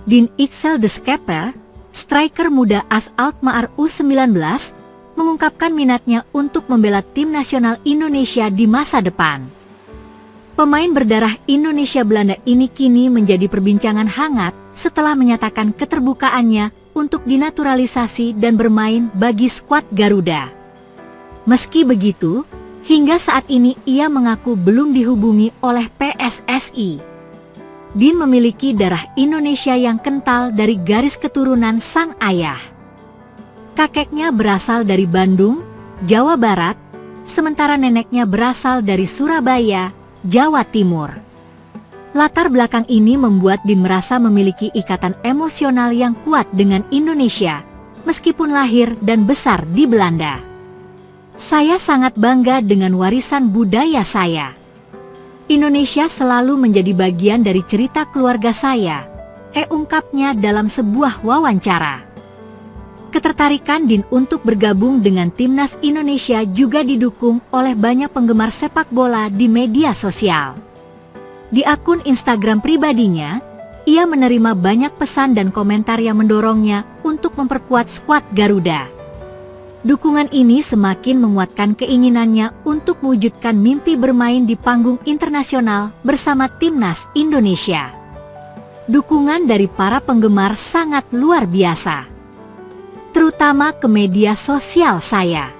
Dean Ixchel De Schepper, striker muda AS Alkmaar U19, mengungkapkan minatnya untuk membela tim nasional Indonesia di masa depan. Pemain berdarah Indonesia Belanda ini kini menjadi perbincangan hangat setelah menyatakan keterbukaannya untuk dinaturalisasi dan bermain bagi skuad Garuda. Meski begitu, hingga saat ini ia mengaku belum dihubungi oleh PSSI. Dean memiliki darah Indonesia yang kental dari garis keturunan sang ayah. Kakeknya berasal dari Bandung, Jawa Barat, sementara neneknya berasal dari Surabaya, Jawa Timur. Latar belakang ini membuat Dean merasa memiliki ikatan emosional yang kuat dengan Indonesia, meskipun lahir dan besar di Belanda. Saya sangat bangga dengan warisan budaya saya. Indonesia selalu menjadi bagian dari cerita keluarga saya, ungkapnya dalam sebuah wawancara. Ketertarikan Dean untuk bergabung dengan timnas Indonesia juga didukung oleh banyak penggemar sepak bola di media sosial. Di akun Instagram pribadinya, ia menerima banyak pesan dan komentar yang mendorongnya untuk memperkuat skuad Garuda. Dukungan ini semakin menguatkan keinginannya untuk mewujudkan mimpi bermain di panggung internasional bersama timnas Indonesia. Dukungan dari para penggemar sangat luar biasa, terutama ke media sosial saya.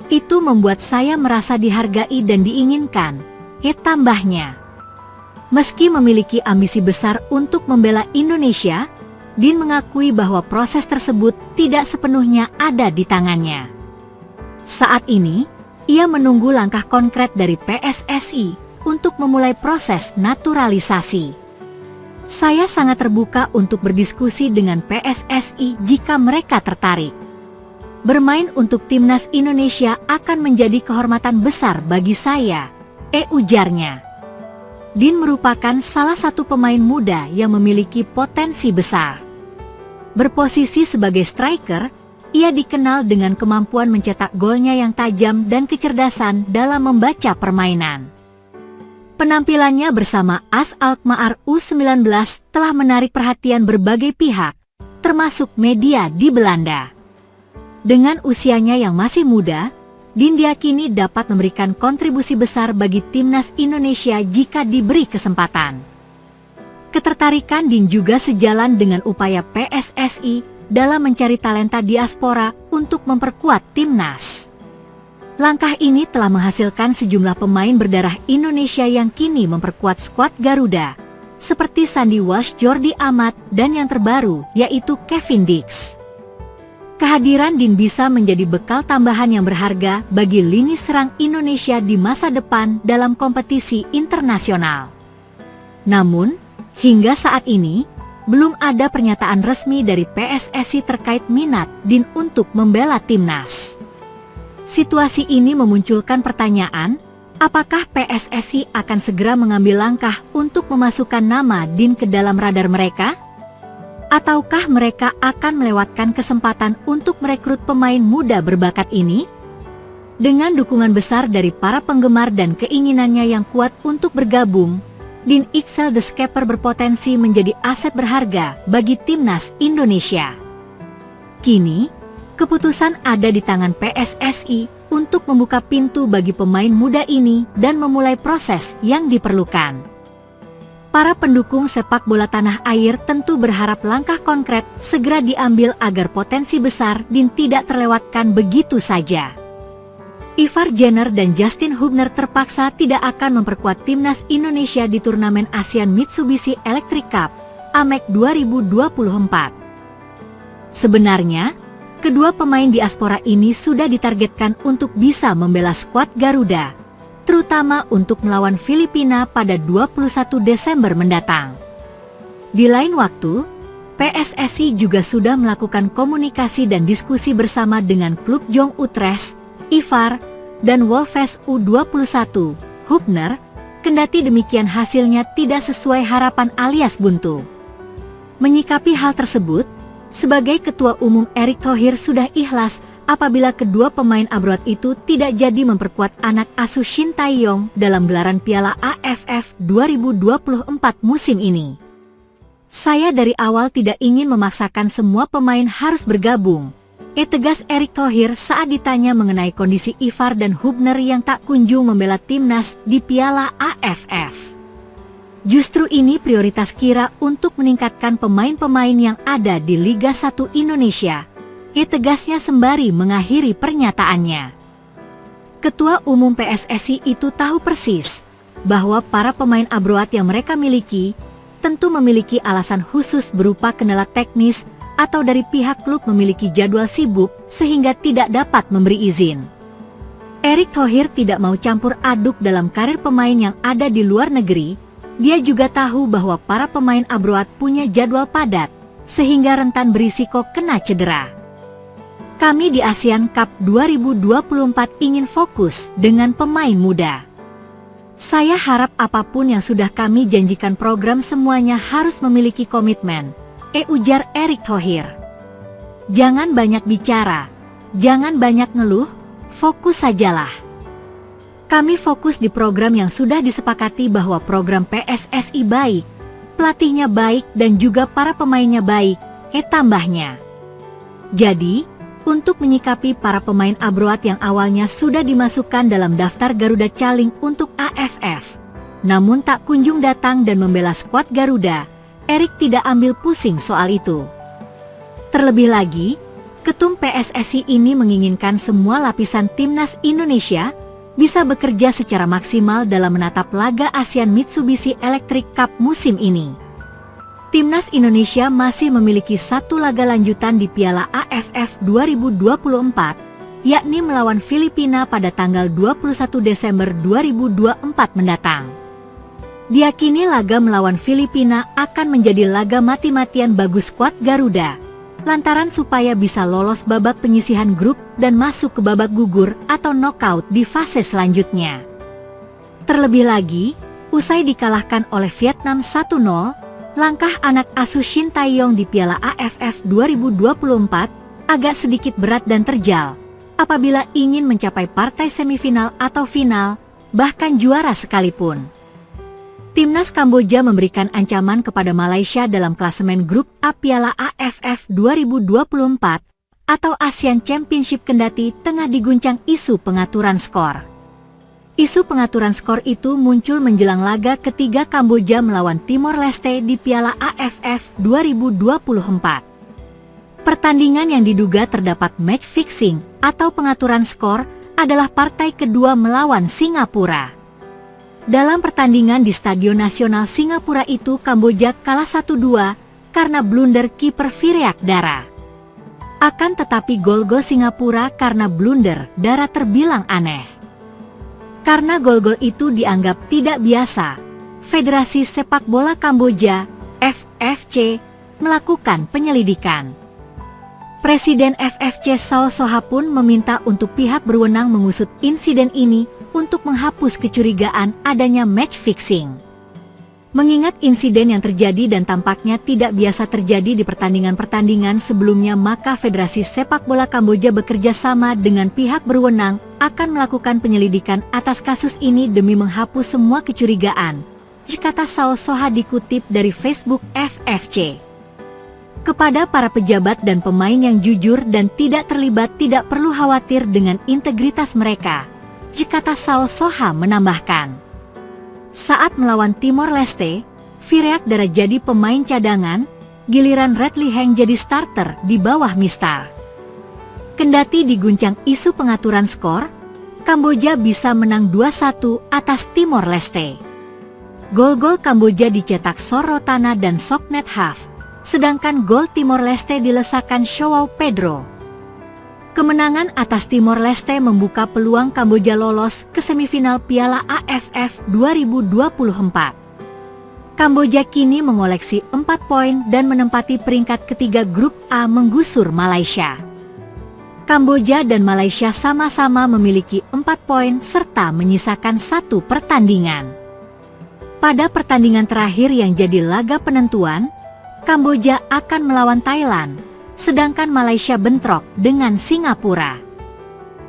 Itu membuat saya merasa dihargai dan diinginkan, tambahnya. Meski memiliki ambisi besar untuk membela Indonesia, Dean mengakui bahwa proses tersebut tidak sepenuhnya ada di tangannya. Saat ini, ia menunggu langkah konkret dari PSSI untuk memulai proses naturalisasi. Saya sangat terbuka untuk berdiskusi dengan PSSI jika mereka tertarik. Bermain untuk timnas Indonesia akan menjadi kehormatan besar bagi saya, ujarnya. Dean merupakan salah satu pemain muda yang memiliki potensi besar. Berposisi sebagai striker, ia dikenal dengan kemampuan mencetak golnya yang tajam dan kecerdasan dalam membaca permainan. Penampilannya bersama AS Alkmaar U19 telah menarik perhatian berbagai pihak, termasuk media di Belanda. Dengan usianya yang masih muda, Dean diyakini dapat memberikan kontribusi besar bagi timnas Indonesia jika diberi kesempatan. Ketertarikan Dean juga sejalan dengan upaya PSSI dalam mencari talenta diaspora untuk memperkuat timnas. Langkah ini telah menghasilkan sejumlah pemain berdarah Indonesia yang kini memperkuat skuad Garuda, seperti Sandy Walsh, Jordi Amat, dan yang terbaru yaitu Kevin Dix. Kehadiran Dean bisa menjadi bekal tambahan yang berharga bagi lini serang Indonesia di masa depan dalam kompetisi internasional. Namun, hingga saat ini, belum ada pernyataan resmi dari PSSI terkait minat Dean untuk membela timnas. Situasi ini memunculkan pertanyaan, apakah PSSI akan segera mengambil langkah untuk memasukkan nama Dean ke dalam radar mereka? Ataukah mereka akan melewatkan kesempatan untuk merekrut pemain muda berbakat ini? Dengan dukungan besar dari para penggemar dan keinginannya yang kuat untuk bergabung, Dean Ixchel De Schepper berpotensi menjadi aset berharga bagi timnas Indonesia. Kini, keputusan ada di tangan PSSI untuk membuka pintu bagi pemain muda ini dan memulai proses yang diperlukan. Para pendukung sepak bola tanah air tentu berharap langkah konkret segera diambil agar potensi besar Dean tidak terlewatkan begitu saja. Ivar Jenner dan Justin Hubner terpaksa tidak akan memperkuat timnas Indonesia di turnamen ASEAN Mitsubishi Electric Cup, AMEC 2024. Sebenarnya, kedua pemain diaspora ini sudah ditargetkan untuk bisa membela skuad Garuda, terutama untuk melawan Filipina pada 21 Desember mendatang. Di lain waktu, PSSI juga sudah melakukan komunikasi dan diskusi bersama dengan klub Jong Utrecht, Ivar, dan Wolves U21, Hubner, kendati demikian hasilnya tidak sesuai harapan alias buntu. Menyikapi hal tersebut, sebagai Ketua Umum Erick Thohir sudah ikhlas apabila kedua pemain abroad itu tidak jadi memperkuat anak asuh Shin Tae-yong dalam gelaran Piala AFF 2024 musim ini. Saya dari awal tidak ingin memaksakan semua pemain harus bergabung, tegas Erick Thohir saat ditanya mengenai kondisi Ivar dan Hubner yang tak kunjung membela timnas di Piala AFF. Justru ini prioritas Kira untuk meningkatkan pemain-pemain yang ada di Liga 1 Indonesia, tegasnya sembari mengakhiri pernyataannya. Ketua Umum PSSI itu tahu persis bahwa para pemain abroad yang mereka miliki tentu memiliki alasan khusus berupa kendala teknis atau dari pihak klub memiliki jadwal sibuk sehingga tidak dapat memberi izin. Erick Thohir tidak mau campur aduk dalam karir pemain yang ada di luar negeri. Dia juga tahu bahwa para pemain abroad punya jadwal padat sehingga rentan berisiko kena cedera. Kami di ASEAN Cup 2024 ingin fokus dengan pemain muda. Saya harap apapun yang sudah kami janjikan program semuanya harus memiliki komitmen, ujar Erick Thohir. Jangan banyak bicara, jangan banyak ngeluh, fokus sajalah. Kami fokus di program yang sudah disepakati bahwa program PSSI baik, pelatihnya baik dan juga para pemainnya baik, tambahnya. Jadi, untuk menyikapi para pemain abroad yang awalnya sudah dimasukkan dalam daftar Garuda Caling untuk AFF, namun tak kunjung datang dan membela skuad Garuda, Erick tidak ambil pusing soal itu. Terlebih lagi, Ketum PSSI ini menginginkan semua lapisan timnas Indonesia bisa bekerja secara maksimal dalam menatap laga ASEAN Mitsubishi Electric Cup musim ini. Timnas Indonesia masih memiliki satu laga lanjutan di Piala AFF 2024, yakni melawan Filipina pada tanggal 21 Desember 2024 mendatang. Diakini laga melawan Filipina akan menjadi laga mati-matian bagus skuad Garuda, lantaran supaya bisa lolos babak penyisihan grup dan masuk ke babak gugur atau knockout di fase selanjutnya. Terlebih lagi, usai dikalahkan oleh Vietnam 1-0, langkah anak asuh Shin Tae-yong di Piala AFF 2024 agak sedikit berat dan terjal apabila ingin mencapai partai semifinal atau final, bahkan juara sekalipun. Timnas Kamboja memberikan ancaman kepada Malaysia dalam klasemen grup A Piala AFF 2024 atau ASEAN Championship kendati tengah diguncang isu pengaturan skor. Isu pengaturan skor itu muncul menjelang laga ketiga Kamboja melawan Timor Leste di Piala AFF 2024. Pertandingan yang diduga terdapat match fixing atau pengaturan skor adalah partai kedua melawan Singapura. Dalam pertandingan di Stadion Nasional Singapura itu Kamboja kalah 1-2 karena blunder kiper Vireak Dara. Akan tetapi gol-gol Singapura karena blunder Dara terbilang aneh. Karena gol-gol itu dianggap tidak biasa, Federasi Sepak Bola Kamboja, FFC, melakukan penyelidikan. Presiden FFC Sao Soha pun meminta untuk pihak berwenang mengusut insiden ini untuk menghapus kecurigaan adanya match fixing. Mengingat insiden yang terjadi dan tampaknya tidak biasa terjadi di pertandingan-pertandingan sebelumnya, maka Federasi Sepak Bola Kamboja bekerja sama dengan pihak berwenang akan melakukan penyelidikan atas kasus ini demi menghapus semua kecurigaan, kata Sao Soha dikutip dari Facebook FFC. Kepada para pejabat dan pemain yang jujur dan tidak terlibat tidak perlu khawatir dengan integritas mereka, kata Sao Soha menambahkan. Saat melawan Timor Leste, Vireak Dara jadi pemain cadangan, giliran Redley Heng jadi starter di bawah Mistar. Kendati diguncang isu pengaturan skor, Kamboja bisa menang 2-1 atas Timor Leste. Gol-gol Kamboja dicetak Sorotana dan Soknet Haf, sedangkan gol Timor Leste dilesakan Joao Pedro. Kemenangan atas Timor Leste membuka peluang Kamboja lolos ke semifinal Piala AFF 2024. Kamboja kini mengoleksi 4 poin dan menempati peringkat ketiga grup A menggusur Malaysia. Kamboja dan Malaysia sama-sama memiliki 4 poin serta menyisakan 1 pertandingan. Pada pertandingan terakhir yang jadi laga penentuan, Kamboja akan melawan Thailand, sedangkan Malaysia bentrok dengan Singapura.